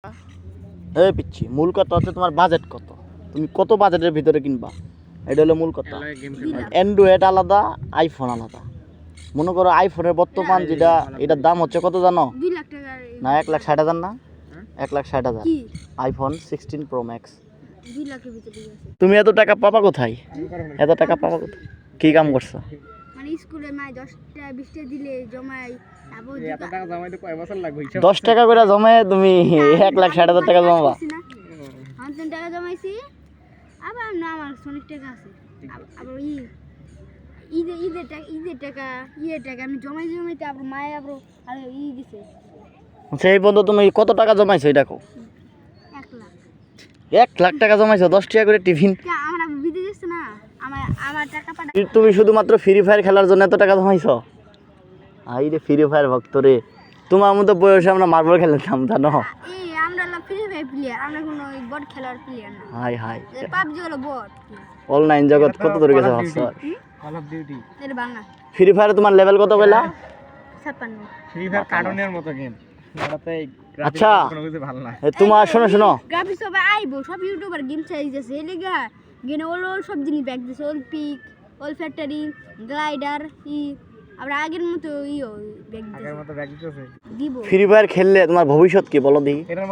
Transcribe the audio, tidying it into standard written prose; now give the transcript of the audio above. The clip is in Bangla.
এই পিচ্ছি মূল কথা হচ্ছে তোমার বাজেট কত, তুমি কত বাজেটের ভিতরে কিনবা, এটা হলো মূল কথা। অ্যান্ড্রয়েড আলাদা, আইফোন আলাদা। মনে করো আইফোনের বর্তমান যেটা এটার দাম হচ্ছে কত জানো? 2 লাখ টাকা না 1,60,000 না, 1,60,000 কি আইফোন 16 প্রো ম্যাক্স। 2 লাখের ভিতরে আছে। তুমি এত টাকা পাবা কোথায়? এত টাকা পাবা কোথায়? কি কাম করছো? মানে স্কুলে মাই 10 টাকা 20 টাকা দিলে জমাই আবার এত টাকা জমাইতে কয় বছর লাগবে? 10 টাকা করে জমে তুমি 1,60,000 টাকা জমাবা। আমি 3 টাকা জমাইছি, আবার না আমার 40 টাকা আছে। আবার ঈদের টাকা আমি জমাইতে আবার মায়ে আবার আর দিছে সেই বন্ধু তুমি কত টাকা জমাইছো এটা কো? 1 লাখ। 1,00,000 টাকা জমাইছো 10 টাকা করে টিফিন। আমার আবার বিদেশ যাচ্ছে না, আমার টাকা পাঠা। তুমি শুধুমাত্র ফ্রি ফায়ার খেলার জন্য এত টাকা জমাইছো? আই রে ফ্রি ফায়ার ভক্ত রে, তোমার মতো বয়সে আমরা মার্বল খেলতাম জানো? আমরা হলো ফ্রি ফায়ার প্লেয়ার, আমরা কোনো বট খেলার প্লেয়ার না। হাই হাই, পাবজি হলো বট। অনলাইন জগৎ কত দূর গেছে ভাবছো? কল অফ ডিউটি এর বাংলা ফ্রি ফায়ারে তোমার লেভেল কত পেলা? 56। ফ্রি ফায়ার কার্টুনের মতো গেম। এটাতে আচ্ছা কোনো কিছু ভালো না। তোমার শোনো গ্রাফিক্স সবাই আইবো, সব ইউটিউবার গেম চাইতেছে এই লিগা গেনে ওল সব জিনিস ব্যাক দিছে, ওল পিক, ওল ফ্যাক্টরি, গ্লাইডার আমরা আগের মতো ব্যাক আগের মতো ব্যাগ দিতেছে। দিব। ফ্রি ফায়ার খেললে তোমার ভবিষ্যৎ কি বলো দেখি? এটার